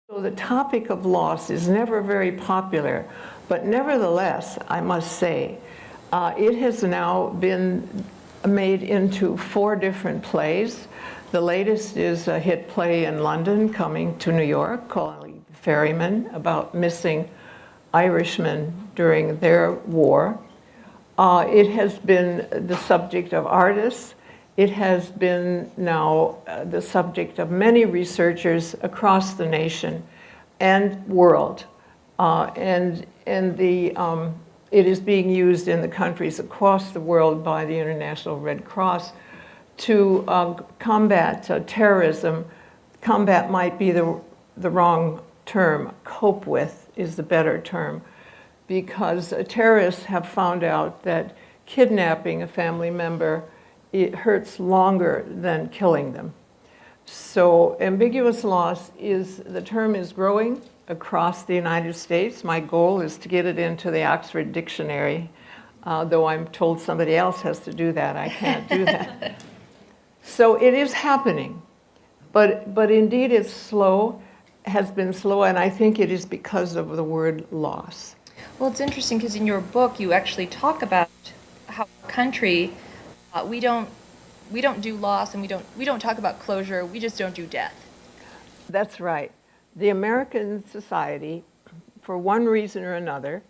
So the topic of loss is never very popular, but nevertheless, I must say, it has now been made into 4 different plays. The latest is a hit play in London coming to New York called Ferryman, about missing Irishmen during their war. It has been the subject of artists. It has been now the subject of many researchers across the nation and world. It is being used in the countries across the world by the International Red Cross to combat terrorism. Combat might be the wrong term. Cope with is the better term, because terrorists have found out that kidnapping a family member, it hurts longer than killing them. So ambiguous loss the term is growing across the United States. My goal is to get it into the Oxford Dictionary, though I'm told somebody else has to do that. I can't do that. So it is happening, but indeed it's slow, has been slow, and I think it is because of the word loss. Well, it's interesting because in your book you actually talk about how our country, we don't do loss, and we don't talk about closure. We just don't do death. That's right. The American society, for one reason or another,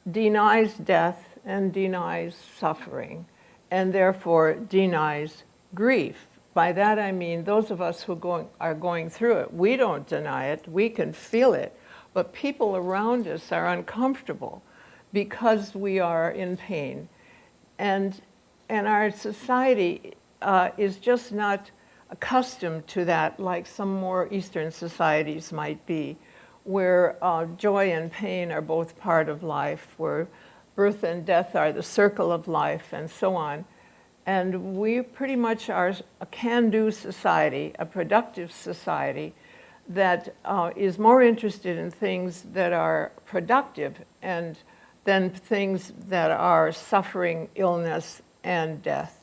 denies death and denies suffering, and therefore denies grief. By that I mean those of us who are going through it, we don't deny it, we can feel it, but people around us are uncomfortable because we are in pain. And our society is just not accustomed to that, like some more Eastern societies might be, where joy and pain are both part of life, where birth and death are the circle of life, and so on. And we pretty much are a can-do society, a productive society that is more interested in things that are productive and than things that are suffering, illness, and death.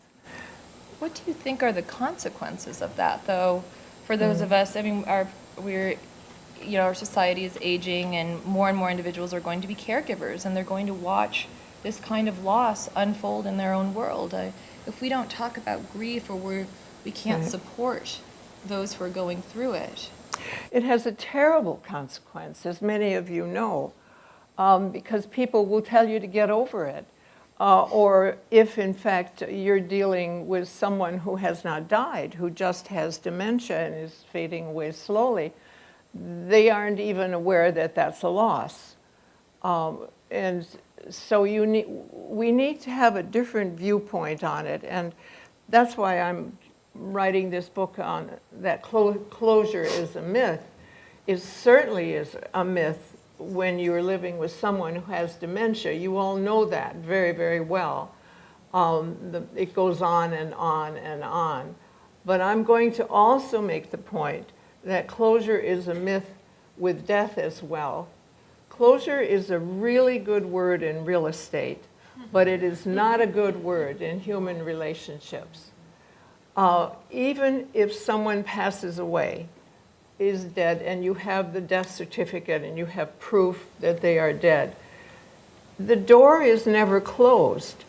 What do you think are the consequences of that, though, for those of us? I mean, our society is aging, and more individuals are going to be caregivers, and they're going to watch this kind of loss unfold in their own world. If we don't talk about grief, or we can't support those who are going through it. It has a terrible consequence, as many of you know, because people will tell you to get over it. Or if, in fact, you're dealing with someone who has not died, who just has dementia and is fading away slowly, they aren't even aware that that's a loss. And so we need to have a different viewpoint on it. And that's why I'm writing this book on that closure is a myth. It certainly is a myth when you're living with someone who has dementia. You all know that very, very well. It goes on and on and on. But I'm going to also make the point that closure is a myth with death as well. Closure is a really good word in real estate, but it is not a good word in human relationships. Even if someone passes away, is dead, and you have the death certificate and you have proof that they are dead, the door is never closed.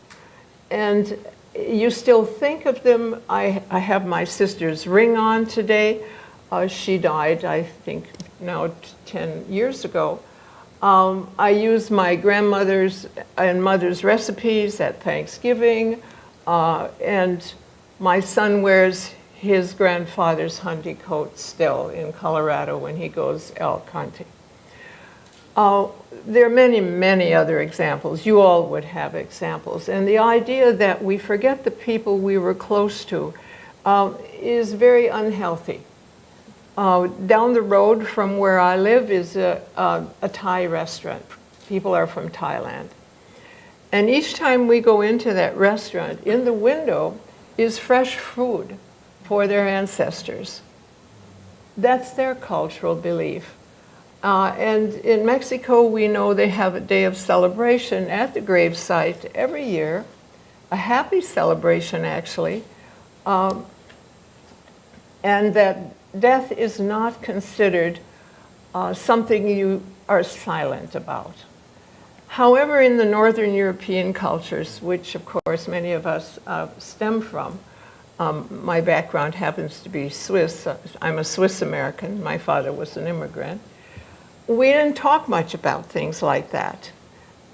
And you still think of them. I have my sister's ring on today. She died, I think, now 10 years ago. I use my grandmother's and mother's recipes at Thanksgiving, and my son wears his grandfather's hunting coat still in Colorado when he goes elk hunting. There are many, many other examples. You all would have examples. And the idea that we forget the people we were close to is very unhealthy. Down the road from where I live is a Thai restaurant. People are from Thailand. And each time we go into that restaurant, in the window is fresh food for their ancestors. That's their cultural belief. And in Mexico, we know they have a day of celebration at the gravesite every year, a happy celebration actually, and that death is not considered something you are silent about. However, in the Northern European cultures, which of course many of us stem from, my background happens to be Swiss. I'm a Swiss American. My father was an immigrant. We didn't talk much about things like that.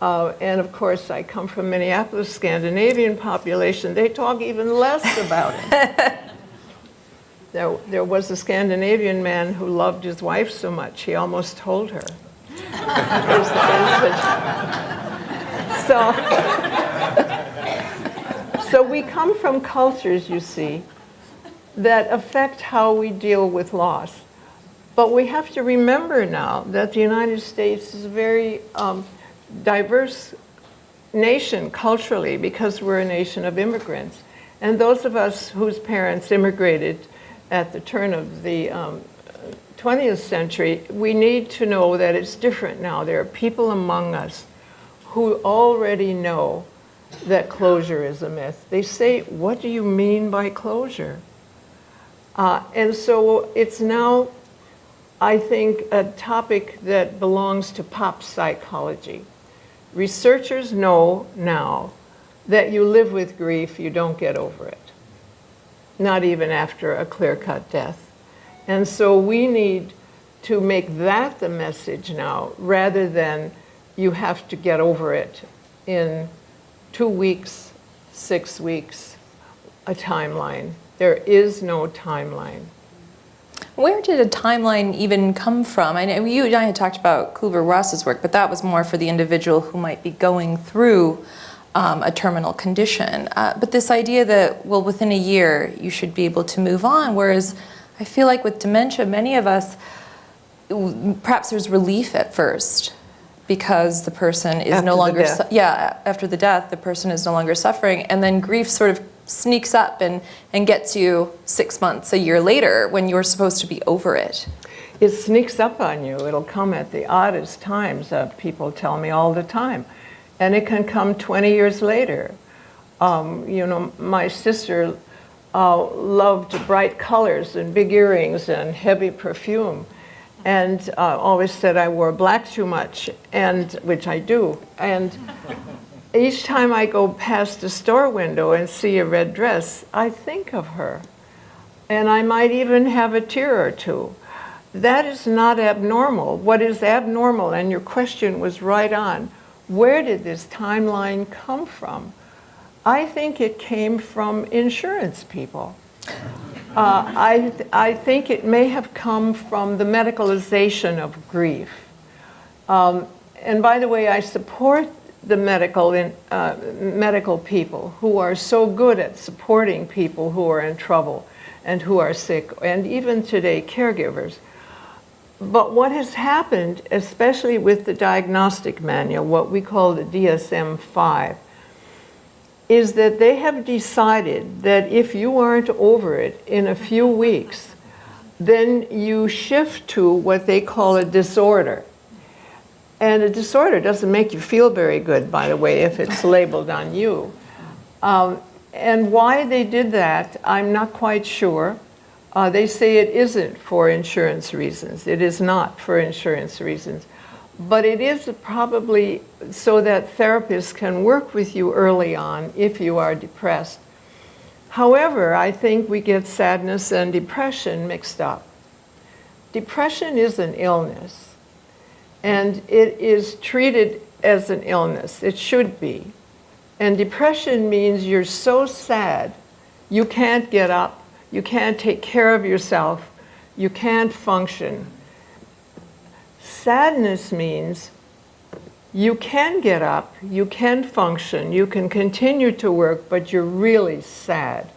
And of course, I come from Minneapolis, Scandinavian population. They talk even less about it. There was a Scandinavian man who loved his wife so much, he almost told her. So we come from cultures, you see, that affect how we deal with loss. But we have to remember now that the United States is a very diverse nation culturally because we're a nation of immigrants. And those of us whose parents immigrated at the turn of the 20th century, we need to know that it's different now. There are people among us who already know that closure is a myth. They say, what do you mean by closure? And so it's now, I think, a topic that belongs to pop psychology. Researchers know now that you live with grief, you don't get over it. Not even after a clear-cut death. And so we need to make that the message now, rather than you have to get over it in 2 weeks, 6 weeks, a timeline. There is no timeline. Where did a timeline even come from? I know you and I had talked about Kluver-Ross's work, but that was more for the individual who might be going through a terminal condition. But this idea that, well, within a year you should be able to move on, whereas I feel like with dementia, many of us, perhaps there's relief at first because the person is no longer, after the death, the person is no longer suffering, and then grief sort of sneaks up and gets you 6 months, a year later, when you're supposed to be over it. It sneaks up on you. It'll come at the oddest times. People tell me all the time. And it can come 20 years later. You know, my sister loved bright colors and big earrings and heavy perfume, and always said I wore black too much, and which I do. And each time I go past a store window and see a red dress, I think of her. And I might even have a tear or two. That is not abnormal. What is abnormal, and your question was right on, where did this timeline come from? I think it came from insurance people. I think it may have come from the medicalization of grief. And by the way, I support the medical people who are so good at supporting people who are in trouble and who are sick, and even today, caregivers. But what has happened, especially with the diagnostic manual, what we call the DSM-5, is that they have decided that if you aren't over it in a few weeks, then you shift to what they call a disorder. And a disorder doesn't make you feel very good, by the way, if it's labeled on you. And why they did that, I'm not quite sure. They say it isn't for insurance reasons. It is not for insurance reasons. But it is probably so that therapists can work with you early on if you are depressed. However, I think we get sadness and depression mixed up. Depression is an illness, and it is treated as an illness. It should be. And depression means you're so sad, you can't get up, you can't take care of yourself, you can't function. Sadness means you can get up, you can function, you can continue to work, but you're really sad.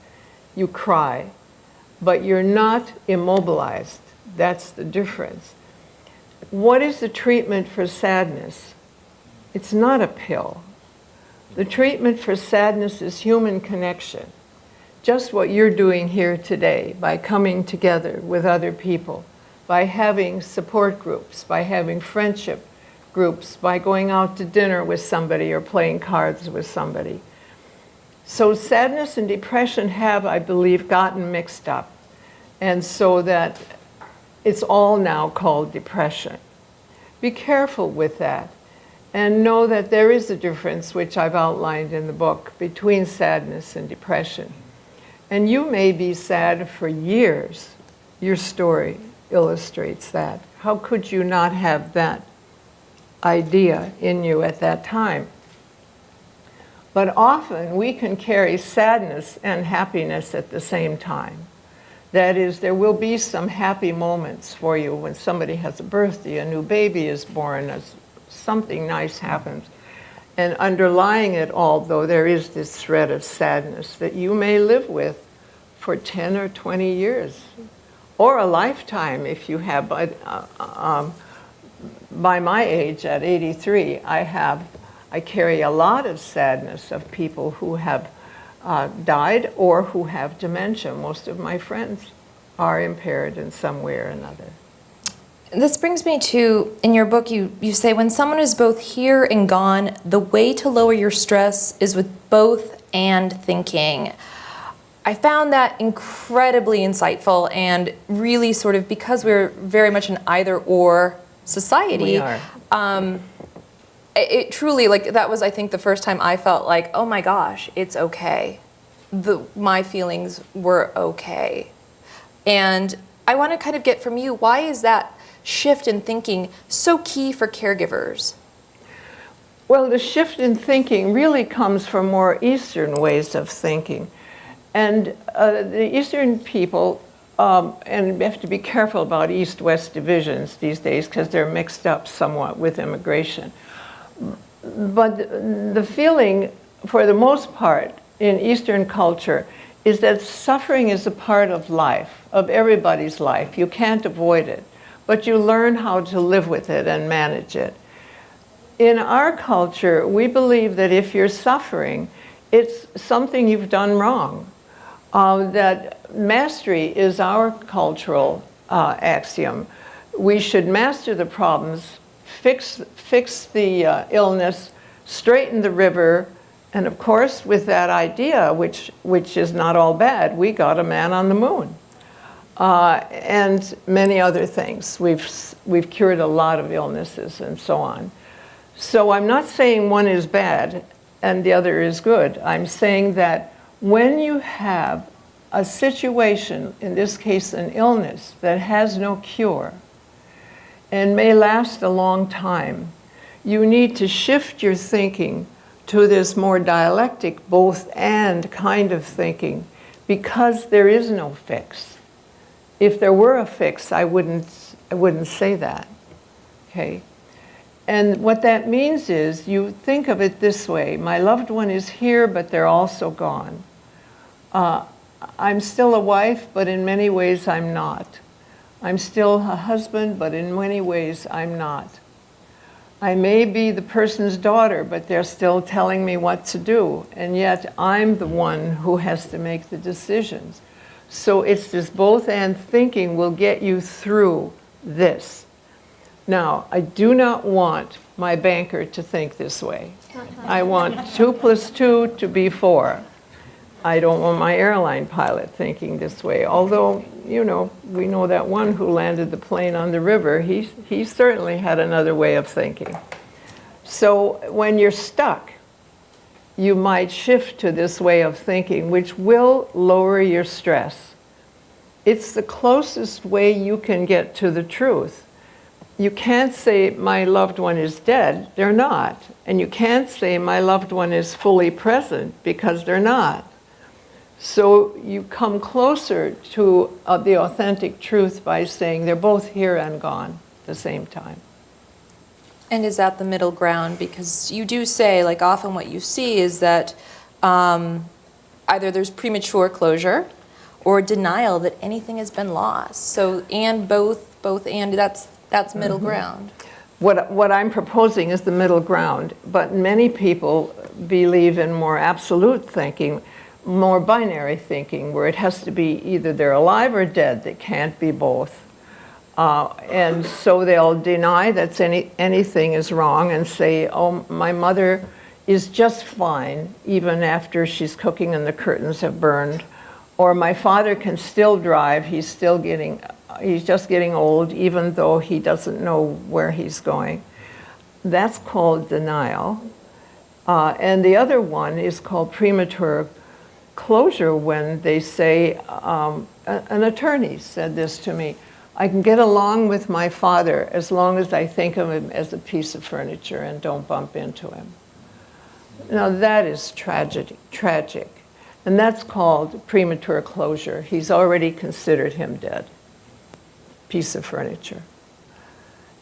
You cry, but you're not immobilized. That's the difference. What is the treatment for sadness? It's not a pill. The treatment for sadness is human connection. Just what you're doing here today by coming together with other people, by having support groups, by having friendship groups, by going out to dinner with somebody or playing cards with somebody. So sadness and depression have, I believe, gotten mixed up. And so that it's all now called depression. Be careful with that and know that there is a difference, which I've outlined in the book, between sadness and depression. And you may be sad for years. Your story illustrates that. How could you not have that idea in you at that time? But often we can carry sadness and happiness at the same time. That is, there will be some happy moments for you when somebody has a birthday, a new baby is born, something nice happens. And underlying it all, though, there is this thread of sadness that you may live with for 10 or 20 years, or a lifetime if you have. By my age, at 83, I carry a lot of sadness of people who have died or who have dementia. Most of my friends are impaired in some way or another. This brings me to, in your book, you say, when someone is both here and gone, the way to lower your stress is with both and thinking. I found that incredibly insightful and really sort of, because we're very much an either-or society. We are. It truly, like, that was, I think, the first time I felt like, oh my gosh, it's okay. My feelings were okay. And I want to kind of get from you, why is that shift in thinking so key for caregivers? Well, the shift in thinking really comes from more Eastern ways of thinking. And the Eastern people, and we have to be careful about East-West divisions these days because they're mixed up somewhat with immigration. But the feeling, for the most part, in Eastern culture is that suffering is a part of life, of everybody's life. You can't avoid it, but you learn how to live with it and manage it. In our culture, we believe that if you're suffering, it's something you've done wrong. That mastery is our cultural axiom. We should master the problems, fix the illness, straighten the river, and of course, with that idea, which is not all bad, we got a man on the moon, and many other things. We've cured a lot of illnesses and so on. So I'm not saying one is bad and the other is good. I'm saying that when you have a situation, in this case an illness, that has no cure and may last a long time, you need to shift your thinking to this more dialectic both and kind of thinking, because there is no fix. If there were a fix, I wouldn't say that, okay? And what that means is you think of it this way: my loved one is here, but they're also gone. I'm still a wife, but in many ways I'm not. I'm still a husband, but in many ways I'm not. I may be the person's daughter, but they're still telling me what to do, and yet I'm the one who has to make the decisions. So it's this both and thinking will get you through this. Now, I do not want my banker to think this way. I want 2 + 2 to be 4. I don't want my airline pilot thinking this way, although, you know, we know that one who landed the plane on the river, he certainly had another way of thinking. So when you're stuck, you might shift to this way of thinking, which will lower your stress. It's the closest way you can get to the truth. You can't say my loved one is dead, they're not. And you can't say my loved one is fully present, because they're not. So you come closer to the authentic truth by saying they're both here and gone at the same time. And is that the middle ground? Because you do say, like, often what you see is that either there's premature closure or denial that anything has been lost. So, and both and, that's middle ground. What I'm proposing is the middle ground, but many people believe in more absolute thinking, more binary thinking, where it has to be either they're alive or dead. They can't be both. And so they'll deny that anything is wrong and say, oh, my mother is just fine, even after she's cooking and the curtains have burned, Or my father can still drive, he's just getting old, even though he doesn't know where he's going. That's called denial. And the other one is called premature closure, when they say, an attorney said this to me, I can get along with my father as long as I think of him as a piece of furniture and don't bump into him. Now that is tragic. And that's called premature closure. He's already considered him dead. Piece of furniture.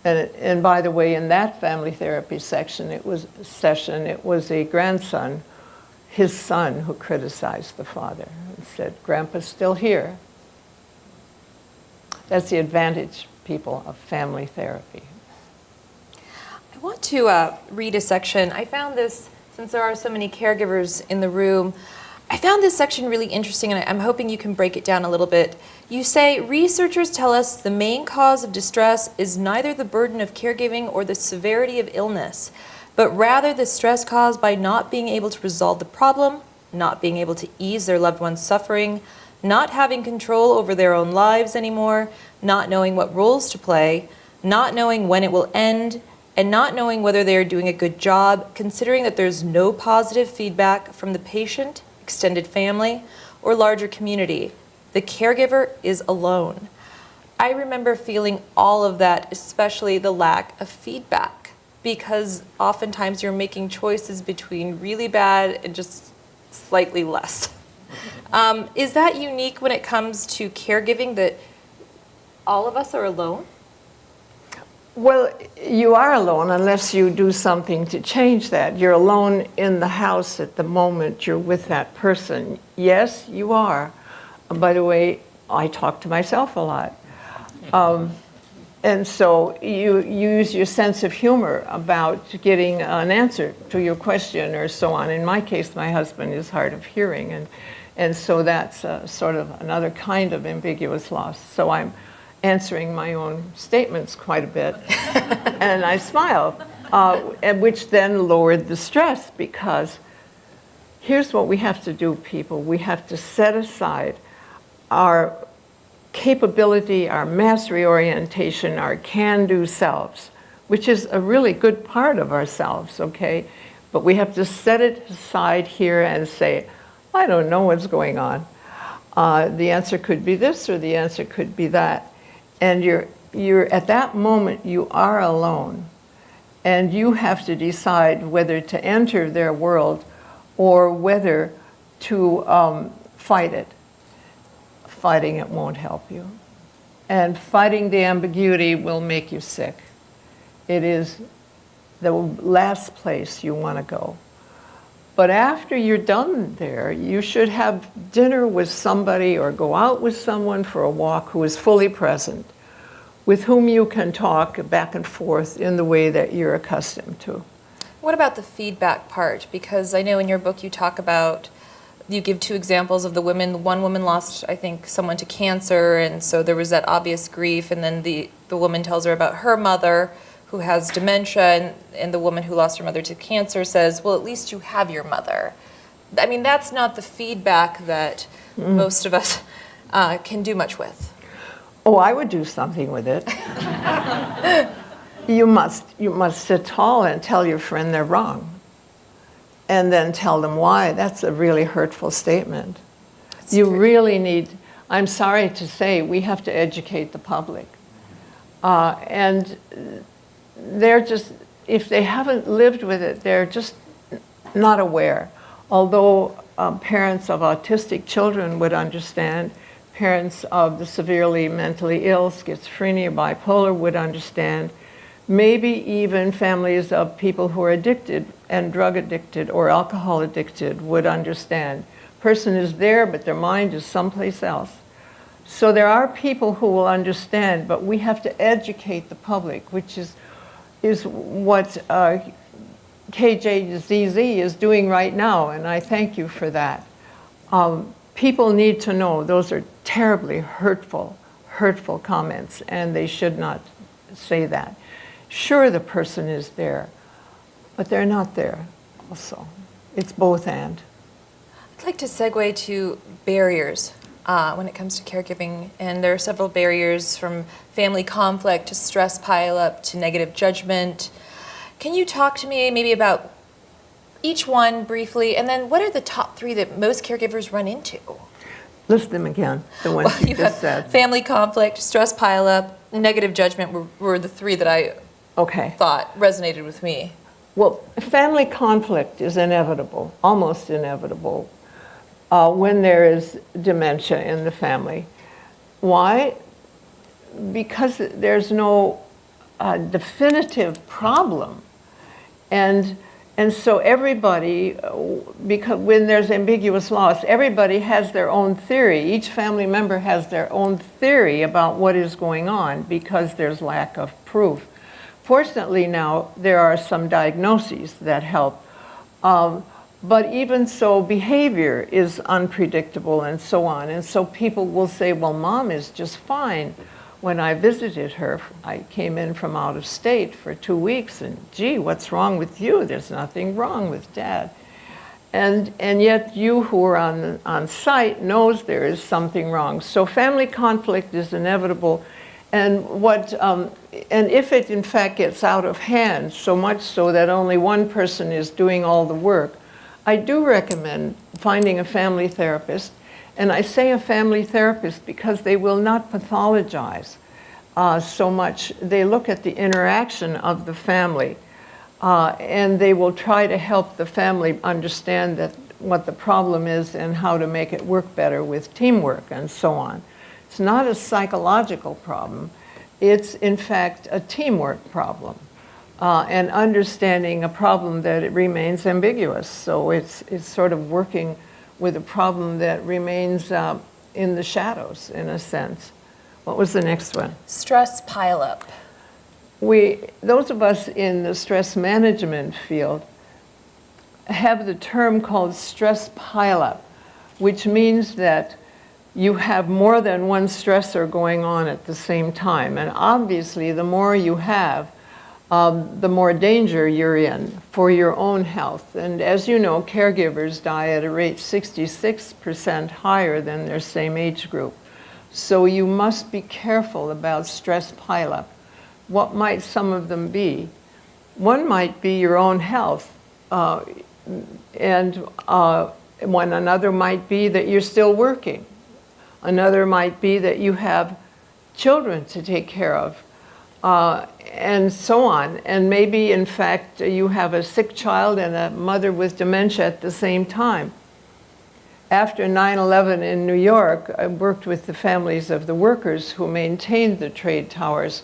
And by the way, in that family therapy session, it was a grandson, his son, who criticized the father and said, Grandpa's still here. That's the advantage, people, of family therapy. I want to read a section. I found this, since there are so many caregivers in the room, I found this section really interesting, and I'm hoping you can break it down a little bit. You say, researchers tell us the main cause of distress is neither the burden of caregiving or the severity of illness, but rather the stress caused by not being able to resolve the problem, not being able to ease their loved one's suffering, not having control over their own lives anymore, not knowing what roles to play, not knowing when it will end, and not knowing whether they are doing a good job, considering that there's no positive feedback from the patient, extended family, or larger community. The caregiver is alone. I remember feeling all of that, especially the lack of feedback, because oftentimes you're making choices between really bad and just slightly less. Is that unique when it comes to caregiving, that all of us are alone? Well, you are alone unless you do something to change that. You're alone in the house at the moment you're with that person. Yes, you are. By the way, I talk to myself a lot. And so you use your sense of humor about getting an answer to your question or so on. In my case, my husband is hard of hearing, and so that's sort of another kind of ambiguous loss. So I'm answering my own statements quite a bit, and I smile, which then lowered the stress, because here's what we have to do, people. We have to set aside our capability, our mastery orientation, our can-do selves, which is a really good part of ourselves, okay? But we have to set it aside here and say, I don't know what's going on. The answer could be this, or the answer could be that. And you're at that moment, you are alone. And you have to decide whether to enter their world or whether to fight it. Fighting it won't help you. And fighting the ambiguity will make you sick. It is the last place you want to go. But after you're done there, you should have dinner with somebody or go out with someone for a walk who is fully present, with whom you can talk back and forth in the way that you're accustomed to. What about the feedback part? Because I know in your book you talk about, you give two examples of the women. One woman lost, I think, someone to cancer, and so there was that obvious grief, and then the woman tells her about her mother who has dementia, and the woman who lost her mother to cancer says, well, at least you have your mother. I mean, that's not the feedback that most of us can do much with. Oh, I would do something with it. You must sit tall and tell your friend they're wrong. And then tell them why. That's a really hurtful statement. You really need, I'm sorry to say, we have to educate the public. And they're just, if they haven't lived with it, they're just not aware. Although parents of autistic children would understand, parents of the severely mentally ill, schizophrenia, bipolar would understand, maybe even families of people who are addicted and drug addicted or alcohol addicted would understand. Person is there, but their mind is someplace else. So there are people who will understand, but we have to educate the public, which is what KJZZ is doing right now, and I thank you for that. People need to know those are terribly hurtful comments, and they should not say that. Sure, the person is there, but they're not there also. It's both and. I'd like to segue to barriers when it comes to caregiving, and there are several barriers from family conflict to stress pileup to negative judgment. Can you talk to me maybe about each one briefly, and then what are the top 3 that most caregivers run into? List them again, the ones you just said. Family conflict, stress pileup, negative judgment were the 3 that I thought resonated with me. Well, family conflict is inevitable, almost inevitable, when there is dementia in the family. Why? Because there's no definitive problem. And so everybody, because when there's ambiguous loss, everybody has their own theory. Each family member has their own theory about what is going on because there's lack of proof. Fortunately now, there are some diagnoses that help. But even so, behavior is unpredictable and so on. And so people will say, well, Mom is just fine. When I visited her, I came in from out of state for 2 weeks, and gee, what's wrong with you? There's nothing wrong with Dad. And yet you who are on site knows there is something wrong. So family conflict is inevitable. And if it in fact gets out of hand, so much so that only one person is doing all the work, I do recommend finding a family therapist. And I say a family therapist because they will not pathologize so much. They look at the interaction of the family, and they will try to help the family understand what the problem is and how to make it work better with teamwork and so on. It's not a psychological problem. It's, in fact, a teamwork problem, and understanding a problem that it remains ambiguous. So it's sort of working with a problem that remains in the shadows, in a sense. What was the next one? Stress pileup. Those of us in the stress management field have the term called stress pileup, which means that you have more than one stressor going on at the same time. And obviously, the more you have, the more danger you're in for your own health. And as you know, caregivers die at a rate 66% higher than their same age group. So you must be careful about stress pileup. What might some of them be? One might be your own health, and one another might be that you're still working. Another might be that you have children to take care of. And so on. And maybe, in fact, you have a sick child and a mother with dementia at the same time. After 9/11 in New York, I worked with the families of the workers who maintained the trade towers,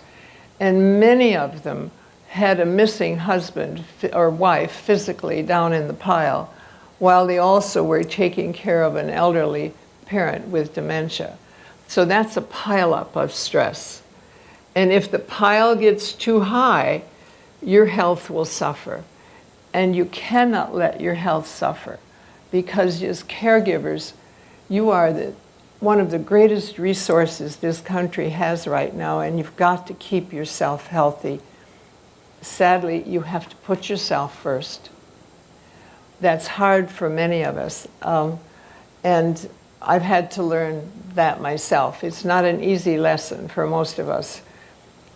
and many of them had a missing husband or wife physically down in the pile, while they also were taking care of an elderly parent with dementia. So that's a pileup of stress. And if the pile gets too high, your health will suffer. And you cannot let your health suffer, because as caregivers, you are one of the greatest resources this country has right now, and you've got to keep yourself healthy. Sadly, you have to put yourself first. That's hard for many of us. And I've had to learn that myself. It's not an easy lesson for most of us.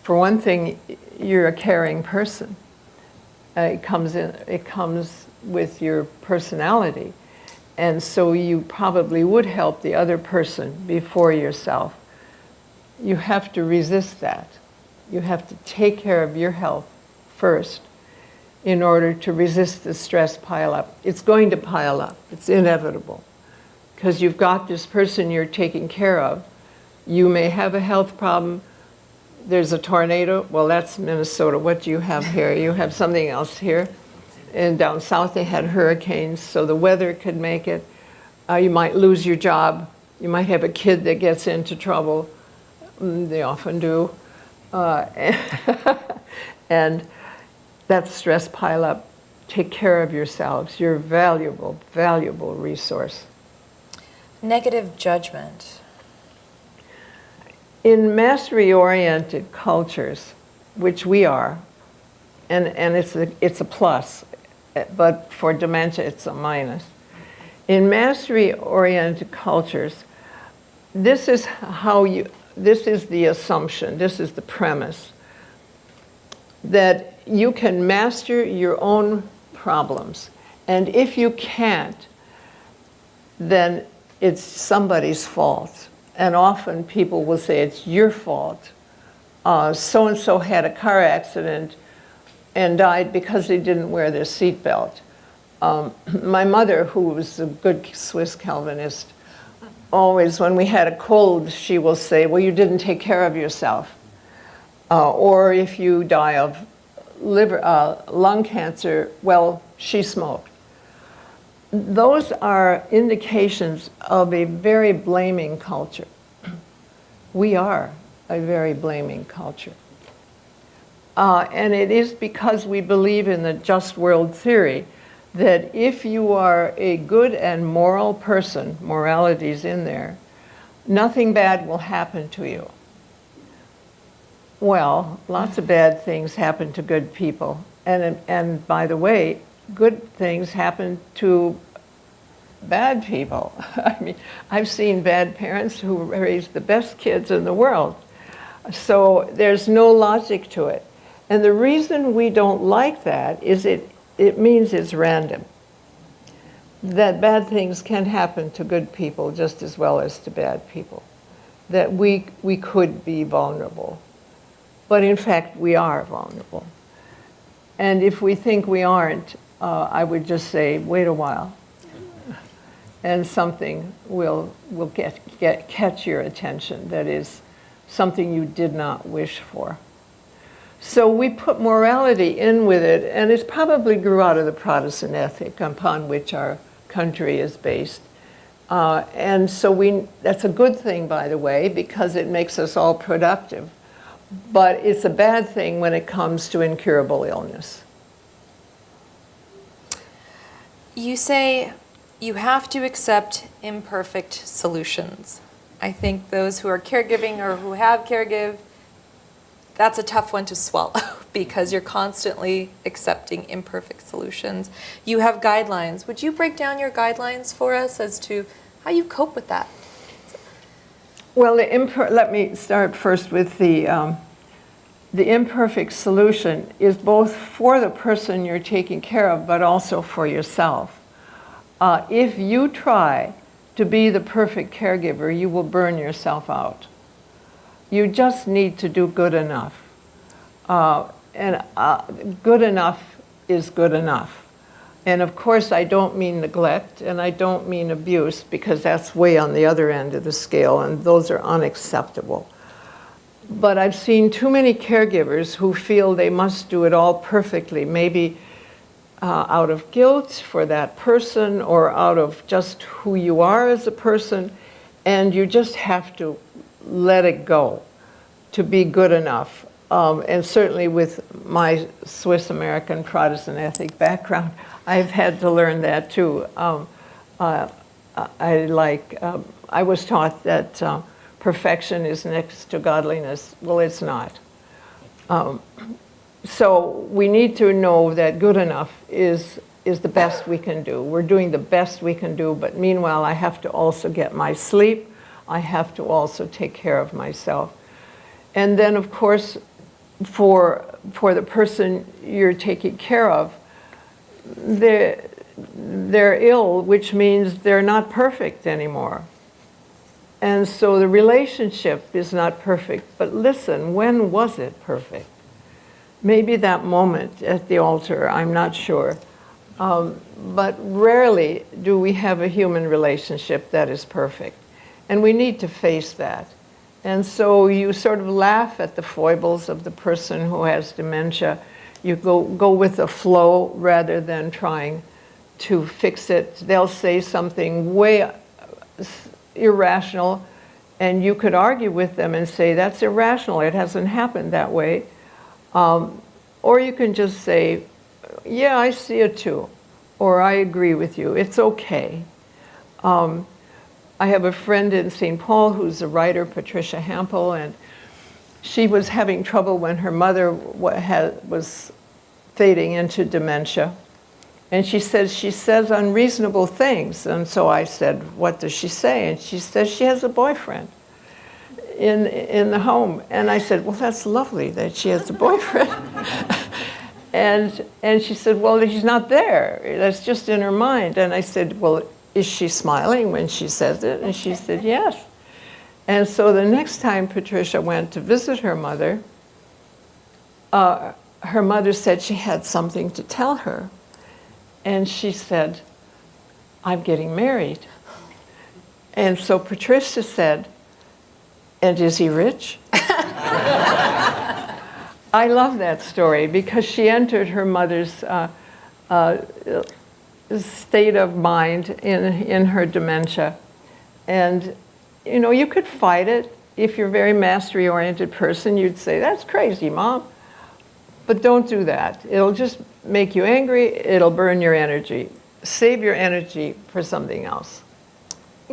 For one thing, you're a caring person. It comes with your personality. And so you probably would help the other person before yourself. You have to resist that. You have to take care of your health first in order to resist the stress pileup. It's going to pile up. It's inevitable. Because you've got this person you're taking care of. You may have a health problem. There's a tornado. Well, that's Minnesota. What do you have here? You have something else here. And down south they had hurricanes, so the weather could make it. You might lose your job. You might have a kid that gets into trouble. They often do. And that's stress pileup. Take care of yourselves. You're a valuable, valuable resource. Negative judgment. In mastery-oriented cultures, which we are, and it's a plus, but for dementia it's a minus. In mastery-oriented cultures, this is how you, this is the assumption, this is the premise, that you can master your own problems. And if you can't, then it's somebody's fault. And often people will say it's your fault. So-and-so had a car accident and died because they didn't wear their seatbelt. My mother, who was a good Swiss Calvinist, always, when we had a cold, she will say, well, you didn't take care of yourself. Or if you die of lung cancer, well, she smoked. Those are indications of a very blaming culture. We are a very blaming culture. And it is because we believe in the just world theory that if you are a good and moral person, morality's in there, nothing bad will happen to you. Well, lots of bad things happen to good people. And by the way, good things happen to bad people. I mean, I've seen bad parents who raised the best kids in the world. So there's no logic to it. And the reason we don't like that is it means it's random. That bad things can happen to good people just as well as to bad people. That we could be vulnerable. But in fact, we are vulnerable. And if we think we aren't, I would just say, wait a while. And something will catch your attention that is something you did not wish for. So we put morality in with it, and it probably grew out of the Protestant ethic upon which our country is based. And so that's a good thing, by the way, because it makes us all productive. But it's a bad thing when it comes to incurable illness. You say you have to accept imperfect solutions. I think those who are caregiving or who have caregived, that's a tough one to swallow because you're constantly accepting imperfect solutions. You have guidelines. Would you break down your guidelines for us as to how you cope with that? Well, let me start first with the imperfect solution is both for the person you're taking care of, but also for yourself. If you try to be the perfect caregiver, you will burn yourself out. You just need to do good enough. And good enough is good enough. And of course, I don't mean neglect, and I don't mean abuse, because that's way on the other end of the scale, and those are unacceptable. But I've seen too many caregivers who feel they must do it all perfectly, maybe out of guilt for that person or out of just who you are as a person, and you just have to let it go to be good enough. And certainly with my Swiss-American Protestant ethic background, I've had to learn that too. I was taught that perfection is next to godliness. Well, it's not. So we need to know that good enough is the best we can do. We're doing the best we can do, but meanwhile, I have to also get my sleep. I have to also take care of myself. And then, of course, for the person you're taking care of, they're ill, which means they're not perfect anymore. And so the relationship is not perfect. But listen, when was it perfect? Maybe that moment at the altar, I'm not sure. But rarely do we have a human relationship that is perfect. And we need to face that. And so you sort of laugh at the foibles of the person who has dementia. You go with the flow rather than trying to fix it. They'll say something way irrational, and you could argue with them and say, that's irrational, it hasn't happened that way. Or you can just say, yeah, I see it too, or I agree with you, it's okay. I have a friend in St. Paul who's a writer, Patricia Hampel, and she was having trouble when her mother was fading into dementia. And she says unreasonable things. And so I said, what does she say? And she says she has a boyfriend in the home. And I said, well, that's lovely that she has a boyfriend. and she said, well, he's not there. That's just in her mind. And I said, well, is she smiling when she says it? And she said, yes. And so the next time Patricia went to visit her mother said she had something to tell her. And she said, I'm getting married. And so Patricia said, and is he rich? I love that story because she entered her mother's state of mind in her dementia. And, you know, you could fight it. If you're a very mastery-oriented person, you'd say, that's crazy, Mom. But don't do that. It'll just make you angry. It'll burn your energy. Save your energy for something else.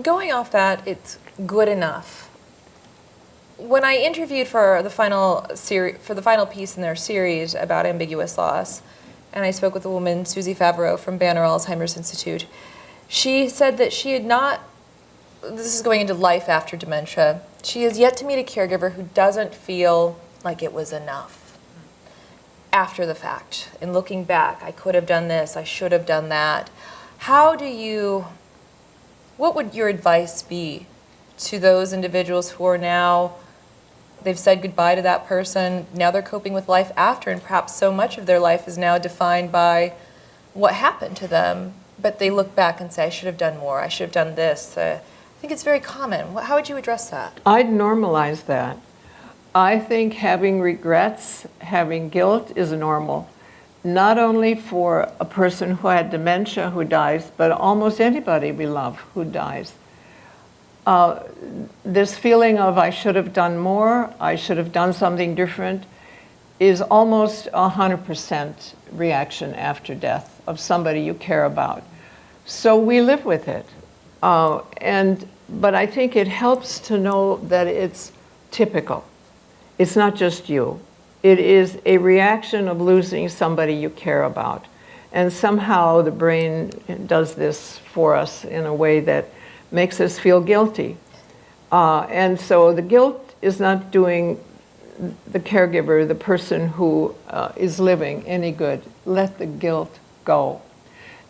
Going off that, it's good enough. When I interviewed for the final piece in their series about ambiguous loss, and I spoke with a woman, Susie Favreau from Banner Alzheimer's Institute, she said that she had not, this is going into life after dementia, she has yet to meet a caregiver who doesn't feel like it was enough after the fact. And looking back, I could have done this, I should have done that. What would your advice be to those individuals who are now, they've said goodbye to that person, now they're coping with life after, and perhaps so much of their life is now defined by what happened to them, but they look back and say, I should have done more, I should have done this. I think it's very common. How would you address that? I'd normalize that. I think having regrets, having guilt is normal, not only for a person who had dementia who dies, but almost anybody we love who dies. This feeling of I should have done more, I should have done something different, is almost 100% reaction after death of somebody you care about. So we live with it. But I think it helps to know that it's typical. It's not just you. It is a reaction of losing somebody you care about. And somehow the brain does this for us in a way that makes us feel guilty. And so the guilt is not doing the caregiver, the person who is living, any good. Let the guilt go.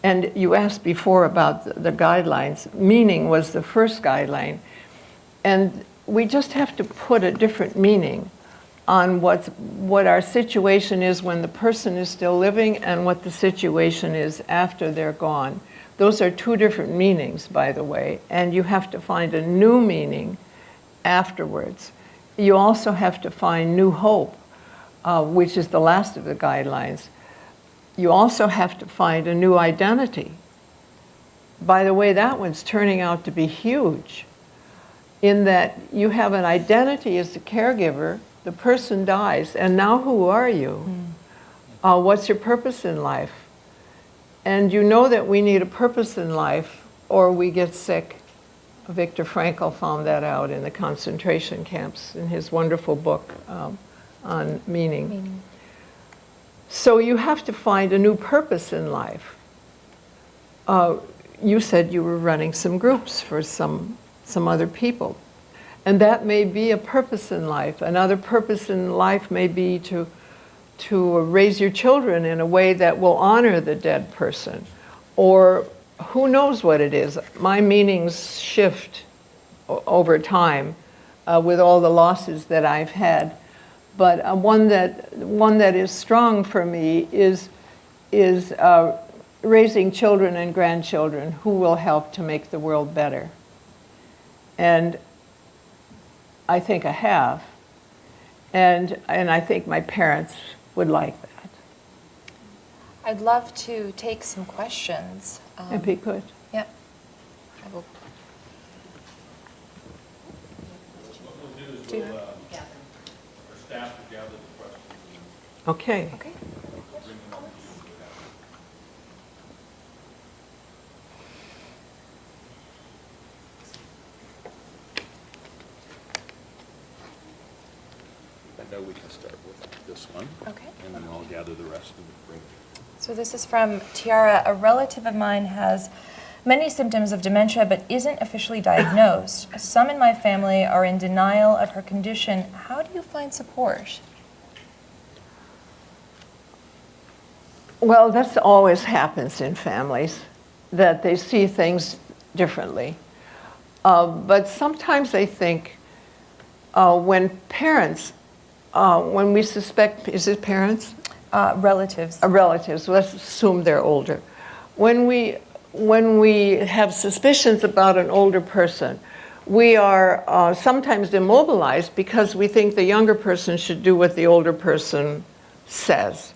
And you asked before about the guidelines. Meaning was the first guideline. And we just have to put a different meaning on what our situation is when the person is still living and what the situation is after they're gone. Those are two different meanings, by the way, and you have to find a new meaning afterwards. You also have to find new hope, which is the last of the guidelines. You also have to find a new identity. By the way, that one's turning out to be huge, in that you have an identity as a caregiver, the person dies, and now who are you? What's your purpose in life? And you know that we need a purpose in life or we get sick. Viktor Frankl found that out in the concentration camps in his wonderful book on meaning. So you have to find a new purpose in life. You said you were running some groups for some other people. And that may be a purpose in life. Another purpose in life may be to raise your children in a way that will honor the dead person. Or who knows what it is. My meanings shift over time with all the losses that I've had. But one that is strong for me is raising children and grandchildren who will help to make the world better. And I think I have. And I think my parents would like that. I'd love to take some questions. If he could. Yep. I will. What we'll do is we'll, our staff will gather the questions Okay. Okay. and bring them up to you. I know we can start with this one. Okay. And then I'll gather the rest and bring it. So this is from Tiara. A relative of mine has many symptoms of dementia but isn't officially diagnosed. Some in my family are in denial of her condition. How do you find support? Well, this always happens in families, that they see things differently. But sometimes I think when parents, when we suspect, is it parents? Relatives. Relatives, let's assume they're older. When we have suspicions about an older person, we are sometimes immobilized because we think the younger person should do what the older person says.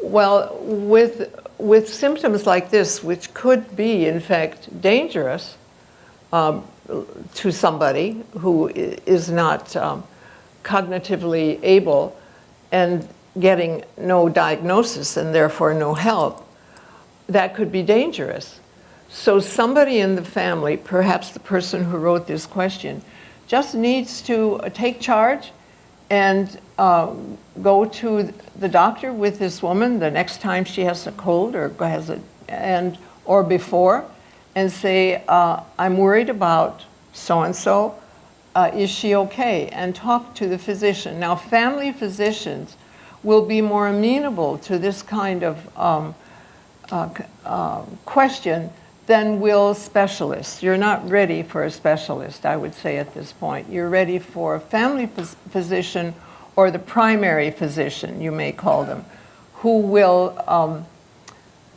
Well, with symptoms like this, which could be, in fact, dangerous to somebody who is not cognitively able and getting no diagnosis and therefore no help, that could be dangerous. So somebody in the family, perhaps the person who wrote this question, just needs to take charge and go to the doctor with this woman the next time she has a cold or has or before, and say, I'm worried about so-and-so, is she okay? And talk to the physician. Now, family physicians will be more amenable to this kind of question than will specialists. You're not ready for a specialist, I would say at this point. You're ready for a family physician or the primary physician, you may call them, who will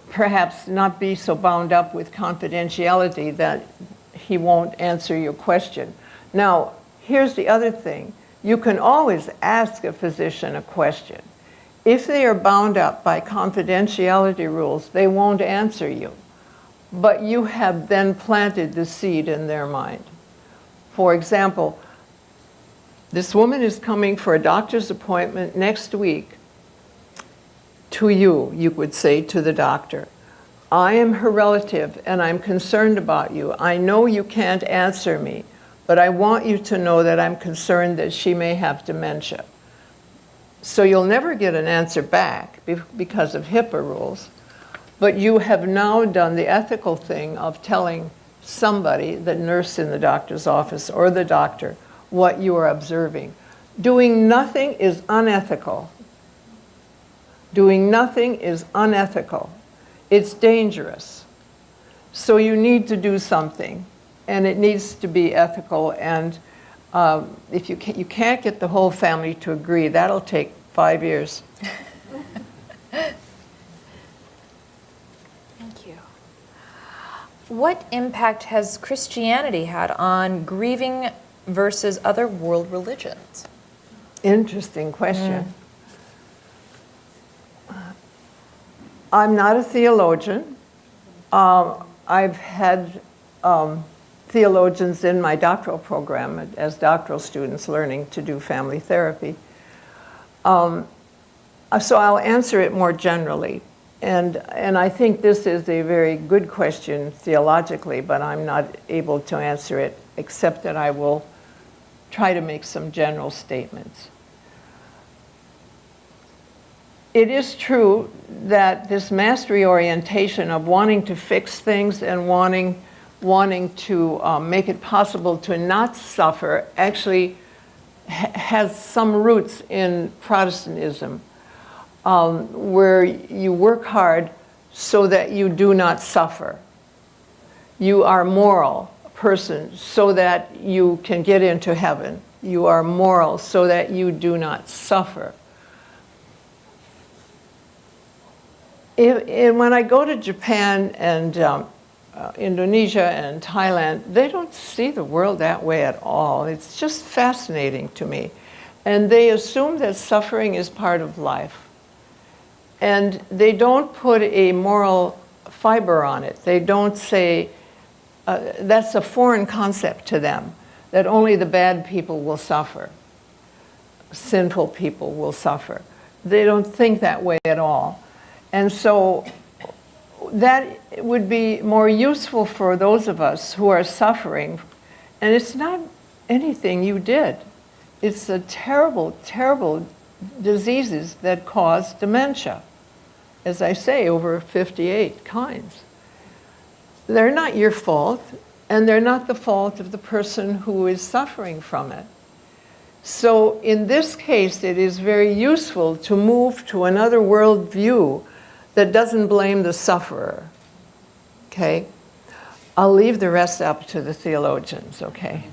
perhaps not be so bound up with confidentiality that he won't answer your question. Now, here's the other thing. You can always ask a physician a question. If they are bound up by confidentiality rules, they won't answer you. But you have then planted the seed in their mind. For example, this woman is coming for a doctor's appointment next week. To you, you would say to the doctor, I am her relative and I'm concerned about you. I know you can't answer me, but I want you to know that I'm concerned that she may have dementia. So you'll never get an answer back because of HIPAA rules. But you have now done the ethical thing of telling somebody, the nurse in the doctor's office or the doctor, what you are observing. Doing nothing is unethical. Doing nothing is unethical. It's dangerous. So you need to do something, and it needs to be ethical. And if you can't get the whole family to agree, that'll take 5 years. What impact has Christianity had on grieving versus other world religions? Interesting question. I'm not a theologian. I've had theologians in my doctoral program as doctoral students learning to do family therapy. So I'll answer it more generally. And I think this is a very good question theologically, but I'm not able to answer it except that I will try to make some general statements. It is true that this mastery orientation of wanting to fix things and wanting to make it possible to not suffer actually has some roots in Protestantism. Where you work hard so that you do not suffer. You are a moral person so that you can get into heaven. You are moral so that you do not suffer. When I go to Japan and Indonesia and Thailand, they don't see the world that way at all. It's just fascinating to me. And they assume that suffering is part of life. And they don't put a moral fiber on it. They don't say, that's a foreign concept to them, that only the bad people will suffer, sinful people will suffer. They don't think that way at all. And so that would be more useful for those of us who are suffering. And it's not anything you did. It's the terrible, terrible diseases that cause dementia. as I say, over 58 kinds. They're not your fault, and they're not the fault of the person who is suffering from it. So in this case, it is very useful to move to another worldview that doesn't blame the sufferer, okay? I'll leave the rest up to the theologians, okay?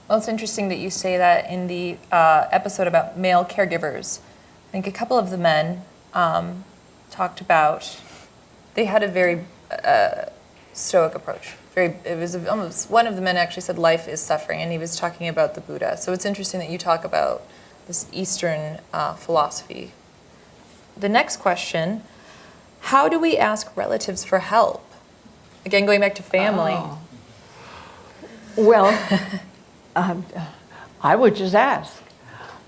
Well, it's interesting that you say that in the episode about male caregivers. I think a couple of the men talked about, they had a very stoic approach. It was almost, one of the men actually said life is suffering, and he was talking about the Buddha. So it's interesting that you talk about this Eastern philosophy. The next question, how do we ask relatives for help? Again, going back to family. Oh. Well, I would just ask.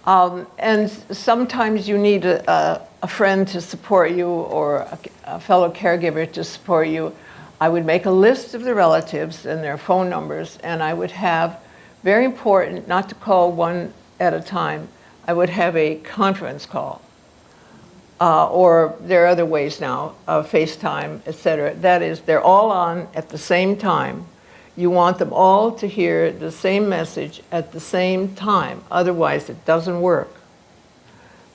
And sometimes you need a friend to support you, or a fellow caregiver to support you. I would make a list of the relatives and their phone numbers, and I would have, very important, not to call one at a time, I would have a conference call. Or there are other ways now, FaceTime, etc. That is, they're all on at the same time. You want them all to hear the same message at the same time. Otherwise, it doesn't work.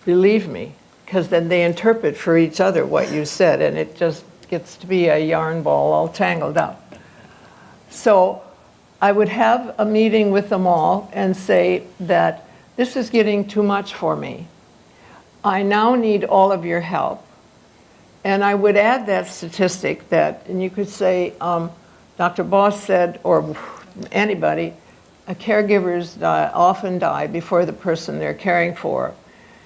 Believe me, because then they interpret for each other what you said, and it just gets to be a yarn ball all tangled up. So I would have a meeting with them all and say that this is getting too much for me. I now need all of your help. And I would add that statistic that, and you could say, Dr. Boss said, or anybody, caregivers often die before the person they're caring for.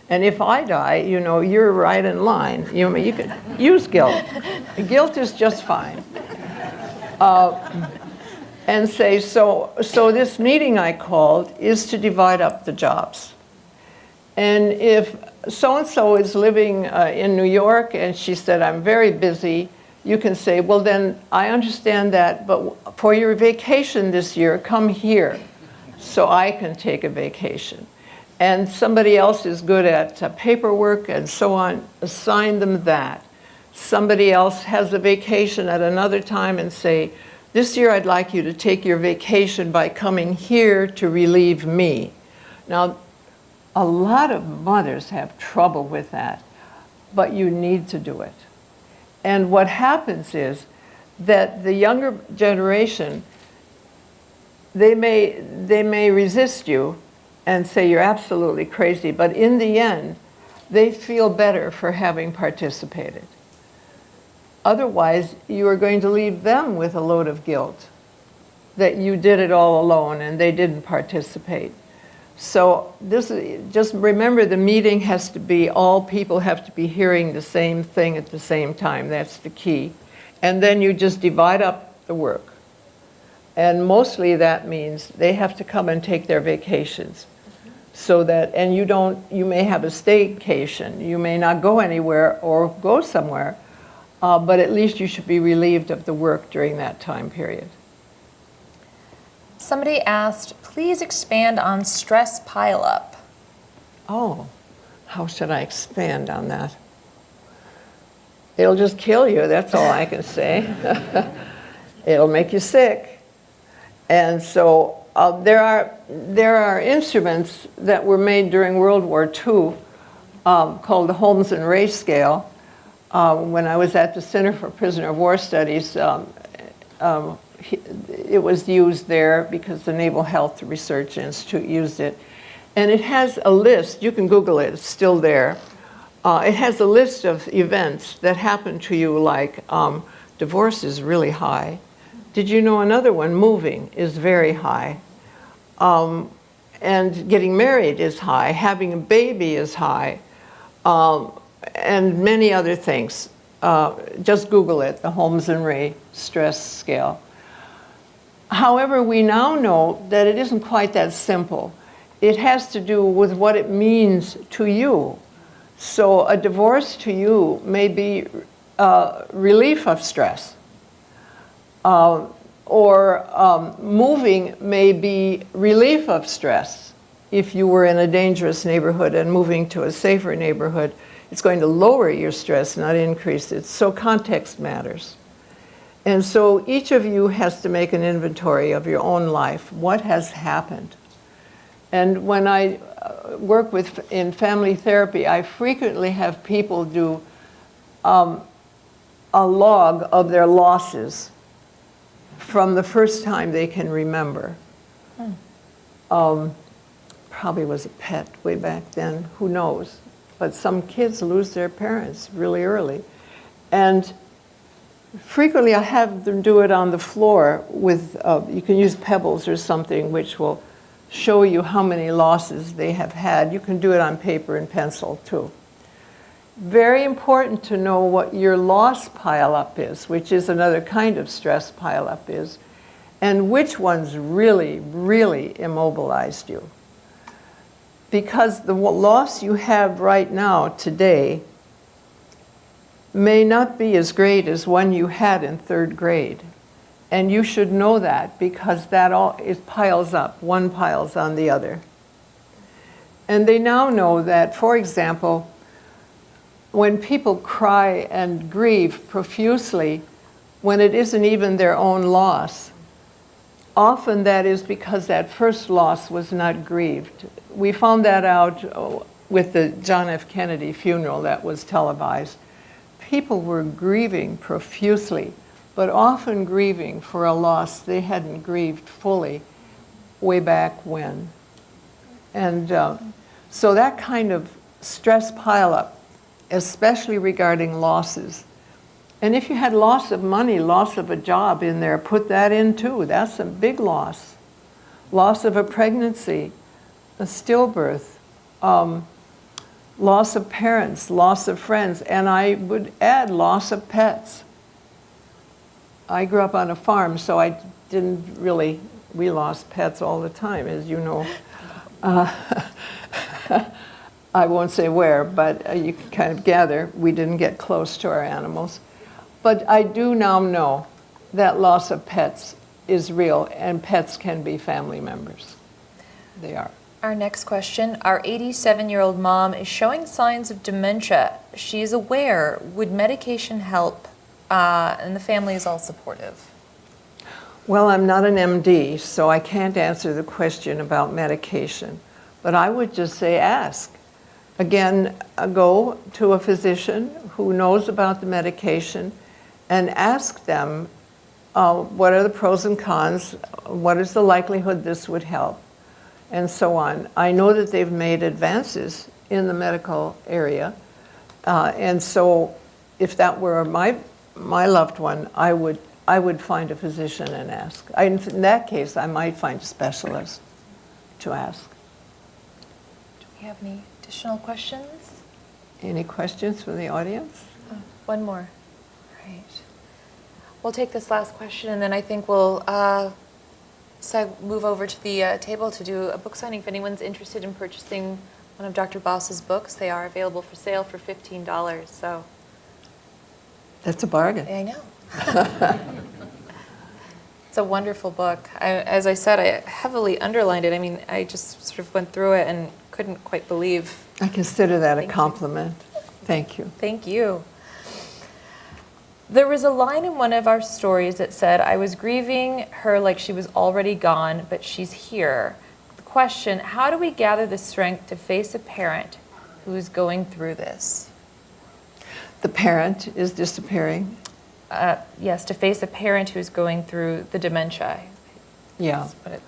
And if I die, you know, you're right in line. You could use guilt. Guilt is just fine. And say, so this meeting I called is to divide up the jobs. And if so-and-so is living in New York and she said, I'm very busy, you can say, well then, I understand that, but for your vacation this year, come here so I can take a vacation. And somebody else is good at paperwork and so on, assign them that. Somebody else has a vacation at another time and say, this year I'd like you to take your vacation by coming here to relieve me. Now, a lot of mothers have trouble with that, but you need to do it. And what happens is that the younger generation, they may resist you and say you're absolutely crazy, but in the end, they feel better for having participated. Otherwise, you are going to leave them with a load of guilt that you did it all alone and they didn't participate. So just remember, the meeting has to be, all people have to be hearing the same thing at the same time. That's the key. And then you just divide up the work. And mostly that means they have to come and take their vacations. So that, and you may have a staycation. You may not go anywhere or go somewhere, but at least you should be relieved of the work during that time period. Somebody asked, please expand on stress pileup. Oh, how should I expand on that? It'll just kill you, that's all I can say. It'll make you sick. And so there are instruments that were made during World War II called the Holmes and Ray scale. When I was at the Center for Prisoner of War Studies, it was used there because the Naval Health Research Institute used it. And it has a list, you can Google it, it's still there. It has a list of events that happen to you, like divorce is really high. Did you know another one, moving, is very high. And getting married is high, having a baby is high, and many other things. Just Google it, the Holmes and Ray stress scale. However, we now know that it isn't quite that simple. It has to do with what it means to you. So a divorce to you may be relief of stress. Or moving may be relief of stress. If you were in a dangerous neighborhood and moving to a safer neighborhood, It's going to lower your stress, not increase it. So context matters. And so each of you has to make an inventory of your own life. What has happened? And when I work in family therapy, I frequently have people do a log of their losses from the first time they can remember. Probably was a pet way back then, who knows? But some kids lose their parents really early. And frequently I have them do it on the floor with, you can use pebbles or something which will show you how many losses they have had. You can do it on paper and pencil too. Very important to know what your loss pileup is, which is another kind of stress pileup is, and which ones really, really immobilized you. Because the loss you have right now, today, may not be as great as one you had in 3rd grade. And you should know that, because that it piles up. One piles on the other. And they now know that, for example, when people cry and grieve profusely, when it isn't even their own loss, often that is because that first loss was not grieved. We found that out with the John F. Kennedy funeral that was televised. People were grieving profusely, but often grieving for a loss they hadn't grieved fully way back when. And so that kind of stress pileup, especially regarding losses. And if you had loss of money, loss of a job in there, put that in too. That's a big loss. Loss of a pregnancy, a stillbirth, loss of parents, loss of friends, and I would add loss of pets. I grew up on a farm, so I didn't really, we lost pets all the time, as you know. I won't say where, but you can kind of gather we didn't get close to our animals. But I do now know that loss of pets is real, and pets can be family members. They are. Our next question, our 87-year-old mom is showing signs of dementia. She is aware. Would medication help? And the family is all supportive. Well, I'm not an MD, so I can't answer the question about medication. But I would just say ask. Again, go to a physician who knows about the medication and ask them what are the pros and cons, what is the likelihood this would help, and so on. I know that they've made advances in the medical area, and so if that were my loved one, I would find a physician and ask. In that case, I might find a specialist to ask. Do we have any additional questions? Any questions from the audience? One more. Right. We'll take this last question, and then I think we'll move over to the table to do a book signing. If anyone's interested in purchasing one of Dr. Boss's books, they are available for sale for $15. So That's a bargain. I know. It's a wonderful book. As I said, I heavily underlined it. I mean, I just sort of went through it and couldn't quite believe. I consider that a Thank you. compliment. Thank you. Thank you. There was a line in one of our stories that said, I was grieving her like she was already gone, but she's here. The question, how do we gather the strength to face a parent who is going through this? The parent is disappearing. Yes, to face a parent who's going through the dementia. Yeah. But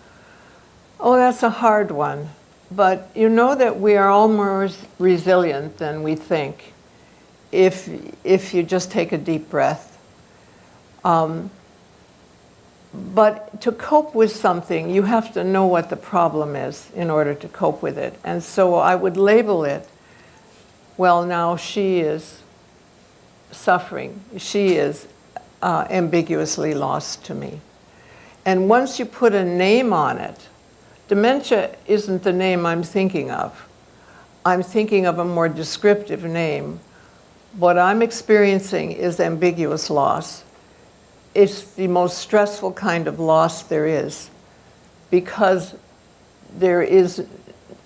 Oh, that's a hard one. But you know that we are all more resilient than we think if you just take a deep breath. But to cope with something, you have to know what the problem is in order to cope with it. And so I would label it, well, now she is suffering. She is ambiguously lost to me. And once you put a name on it, dementia isn't the name I'm thinking of. I'm thinking of a more descriptive name. What I'm experiencing is ambiguous loss. It's the most stressful kind of loss there is because there is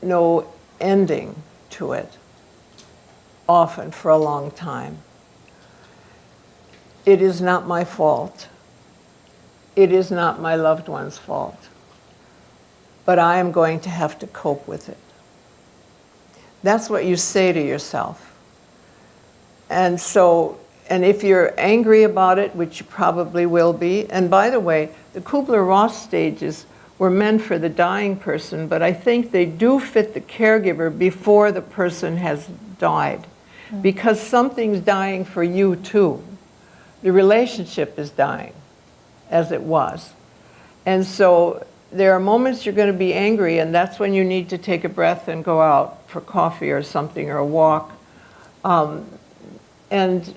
no ending to it. often for a long time. It is not my fault. It is not my loved one's fault. But I am going to have to cope with it. That's what you say to yourself. And so, and if you're angry about it, which you probably will be, and by the way, the Kubler-Ross stages were meant for the dying person, but I think they do fit the caregiver before the person has died. Because something's dying for you too. The relationship is dying, as it was. And so there are moments you're going to be angry, and that's when you need to take a breath and go out for coffee or something, or a walk. And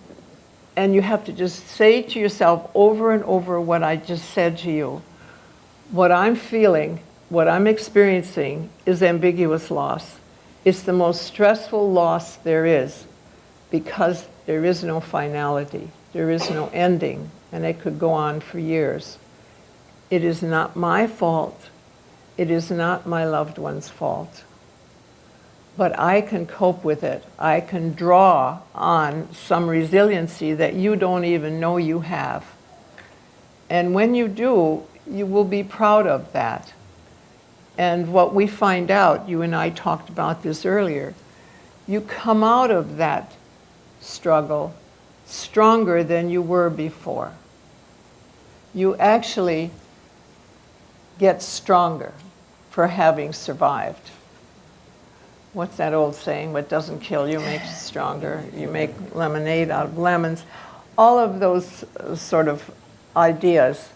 you have to just say to yourself over and over what I just said to you. What I'm feeling, what I'm experiencing is ambiguous loss. It's the most stressful loss there is because there is no finality. There is no ending, and it could go on for years. It is not my fault. It is not my loved one's fault. But I can cope with it. I can draw on some resiliency that you don't even know you have. And when you do, you will be proud of that. And what we find out, you and I talked about this earlier, you come out of that struggle stronger than you were before. You actually get stronger for having survived. What's that old saying? What doesn't kill you makes you stronger. You make lemonade out of lemons. All of those sort of ideas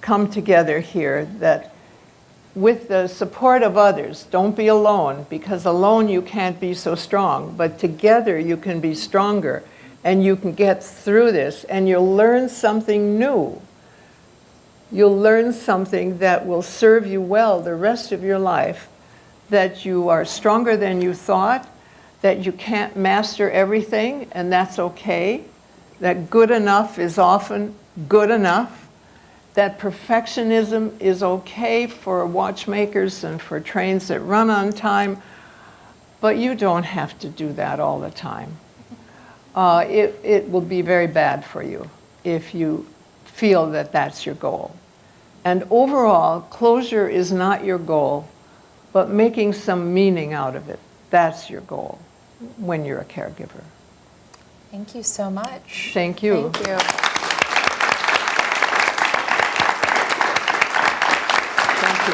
come together here, that with the support of others, don't be alone, because alone you can't be so strong, but together you can be stronger, and you can get through this, and you'll learn something new. You'll learn something that will serve you well the rest of your life, that you are stronger than you thought, that you can't master everything, and that's okay, that good enough is often good enough, that perfectionism is okay for watchmakers and for trains that run on time, but you don't have to do that all the time. It will be very bad for you if you feel that that's your goal. And overall, closure is not your goal, but making some meaning out of it. That's your goal when you're a caregiver. Thank you so much. Thank you. Thank you. Thank you.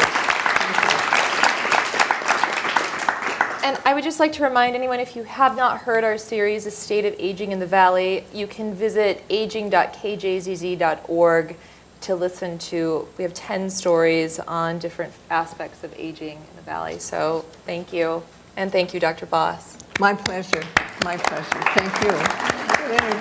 And I would just like to remind anyone, if you have not heard our series, The State of Aging in the Valley, you can visit aging.kjzz.org to listen to. We have 10 stories on different aspects of aging in the Valley. So thank you. And thank you, Dr. Boss. My pleasure. My pleasure. Thank you. Good energy.